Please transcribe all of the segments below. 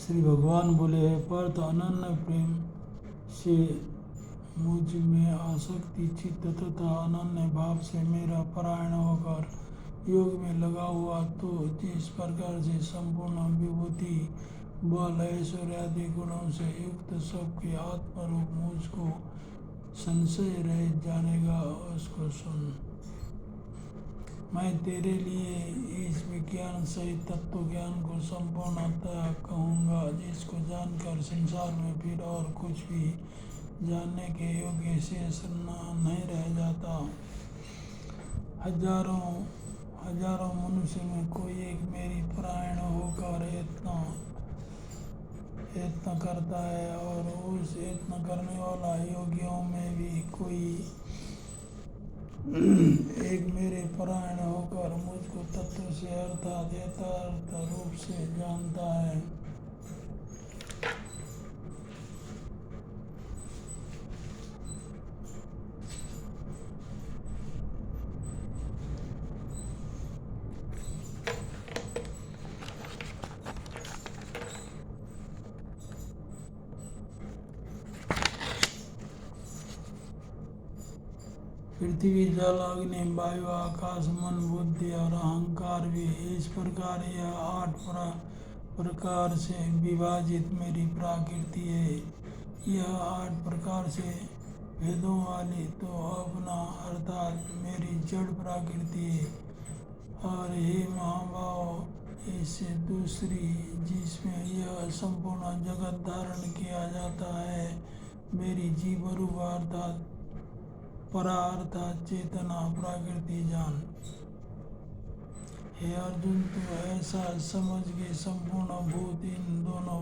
श्री भगवान बोले, है पार्थ, अनन्य प्रेम से मुझ में आसक्ति चित्त तथा अनन्य भाव से मेरा परायण होकर योग में लगा हुआ तो जिस प्रकार से संपूर्ण विभूति बल ऐश्वर्य आदि गुणों से युक्त सबके आत्मरूप मुझको संशय रहित जानेगा, उसको सुन। मैं तेरे लिए इस विज्ञान सहित तत्व ज्ञान को संपूर्णतः कहूँगा, जिसको जानकर संसार में फिर और कुछ भी जानने के योग्य शेष नहीं रह जाता। हजारों मनुष्य में कोई एक मेरी परायण होकर यत्न करता है, और उस यत्न करने वाला योगियों में भी कोई एक मेरे परायण होकर मुझको तत्व से अर्थात यथार्थ रूप से जानता है। पृथ्वी जल अग्नि वायु आकाश मन बुद्धि और अहंकार भी इस प्रकार यह 8 प्रकार से विभाजित मेरी प्रकृति है। यह 8 प्रकार से भेदों वाली तो अपना अर्थात मेरी जड़ प्रकृति है, और हे महाभाव इससे दूसरी जिसमें यह संपूर्ण जगत धारण किया जाता है मेरी जीव रूप अर्थात परा अर्थात चेतना प्रकृति जान। हे अर्जुन, तू ऐसा समझ के संपूर्ण भूत इन दोनों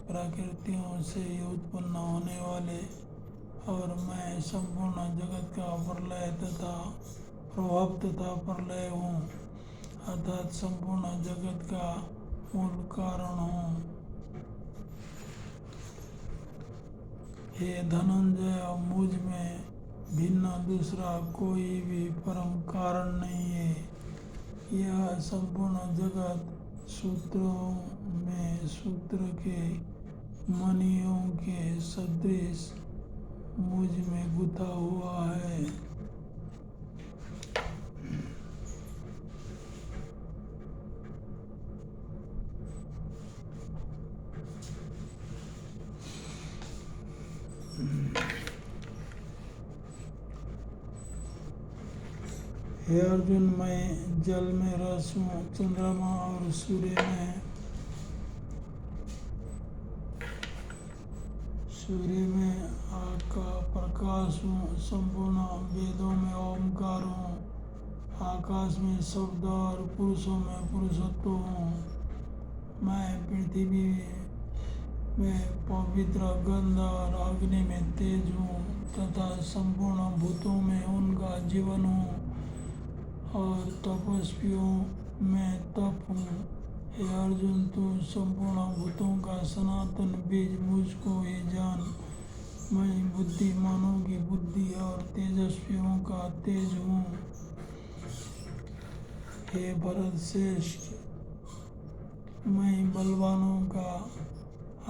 प्रकृतियों से उत्पन्न होने वाले और मैं संपूर्ण जगत का प्रलय तथा प्रभाव तथा प्रलय हूँ, अर्थात संपूर्ण जगत का मूल कारण हूँ। हे धनंजय, मुझ में भिन्न दूसरा कोई भी परम कारण नहीं है। यह संपूर्ण जगत सूत्रों में सूत्र के मणियों के सदृश मुझ में गुथा हुआ है। हे अर्जुन, मैं जल में रस हूँ, चंद्रमा और सूर्य में आका प्रकाश हूँ, संपूर्ण वेदों में ओमकार हूँ, आकाश में शब्द और पुरुषों में पुरुषत्व हूँ। मैं पृथ्वी में पवित्र गंध और अग्नि में तेज हूँ तथा संपूर्ण भूतों में उनका जीवन हूँ, और तपस्वियों में तप हूँ। हे अर्जुन, तू संपूर्ण भूतों का सनातन बीज मुझको ही जान। मैं बुद्धिमानों की बुद्धि और तेजस्वियों का तेज हूँ। हे भरत श्रेष्ठ, मैं बलवानों का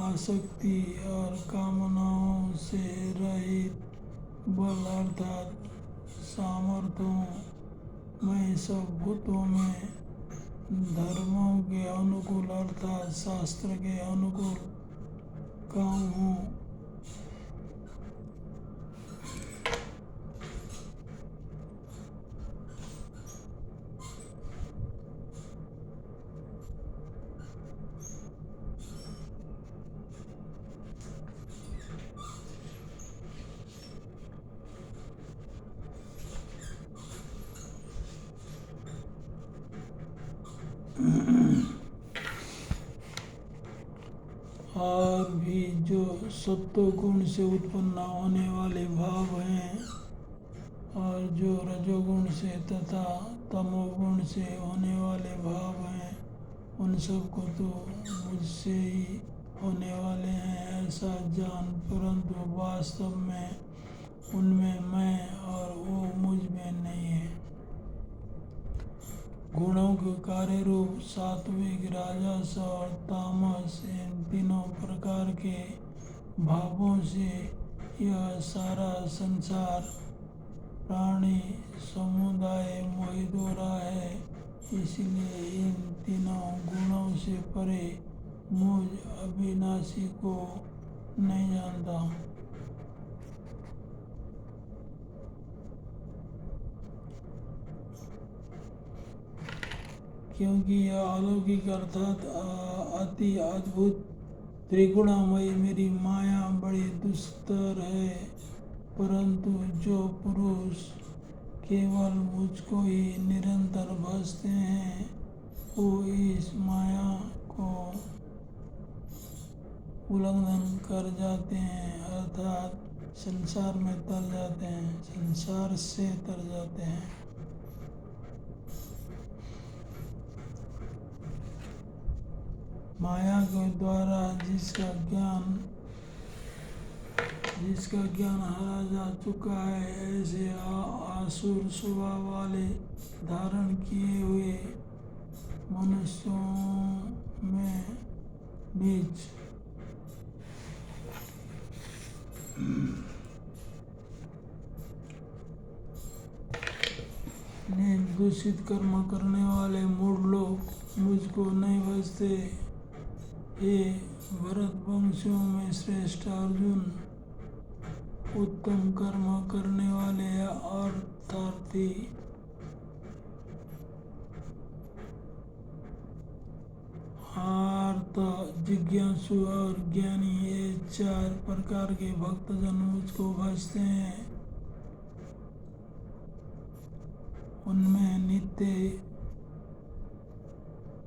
आसक्ति और कामनाओं से रहित बल अर्थात सामर्थ्य हूँ। मैं सब भूतों में धर्मों के अनुकूल अर्थात शास्त्र के अनुकूल काम हूँ। और भी जो सत्व गुण से उत्पन्न होने वाले भाव हैं और जो रजोगुण से तथा तमोगुण से होने वाले भाव हैं, उन सब को तो मुझसे ही होने वाले हैं ऐसा जान, परंतु वास्तव में उनमें मैं और वो मुझ में नहीं है। गुणों के कार्य रूप सात्विक, राजस और तामस, इन तीनों प्रकार के भावों से यह सारा संसार प्राणी समुदाय मोहित हो रहा है। इसलिए इन तीनों गुणों से परे मुझ अविनाशी को नहीं जानता, क्योंकि यह अलौकिक अर्थात अति अद्भुत त्रिगुणामयी मेरी माया बड़ी दुस्तर है। परंतु जो पुरुष केवल मुझको ही निरंतर भजते हैं वो इस माया को उल्लंघन कर जाते हैं, अर्थात संसार में तर जाते हैं, संसार से तर जाते हैं। माया के द्वारा जिसका ज्ञान हारा जा चुका है, ऐसे आसुर स्वभाव वाले धारण किए हुए मनुष्यों में नीच दूषित कर्म करने वाले मूढ़ लोग मुझको नहीं भजते। हे भरत वंशियों में श्रेष्ठ अर्जुन, उत्तम कर्म करने वाले अर्थार्थी, आर्त, जिज्ञासु और ज्ञानी, ये चार प्रकार के भक्तजन मुझको भजते हैं। उनमें नित्य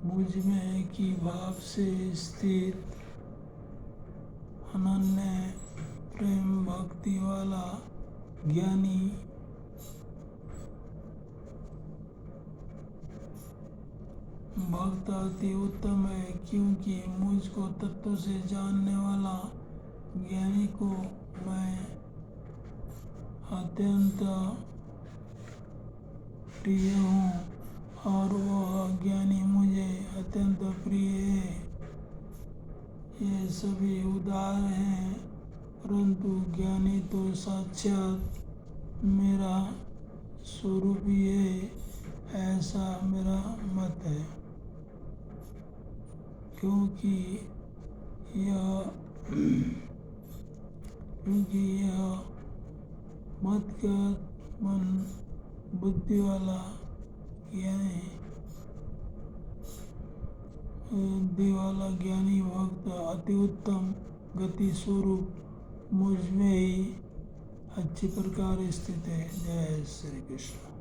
मुझ में एक ही भाव से स्थित अनन्य प्रेम भक्ति वाला ज्ञानी भक्त अति उत्तम है, क्योंकि मुझको तत्व से जानने वाला ज्ञानी को मैं अत्यंत प्रिय हूँ और वह ज्ञानी मुझे अत्यंत प्रिय है। ये सभी उदार हैं, परंतु ज्ञानी तो साक्षात मेरा स्वरूप ही है, ऐसा मेरा मत है। क्योंकि यह मत का मन बुद्धि वाला ज्ञानी भक्त अति उत्तम गति स्वरूप मुझ में ही अच्छी प्रकार स्थित है। जय श्री कृष्ण।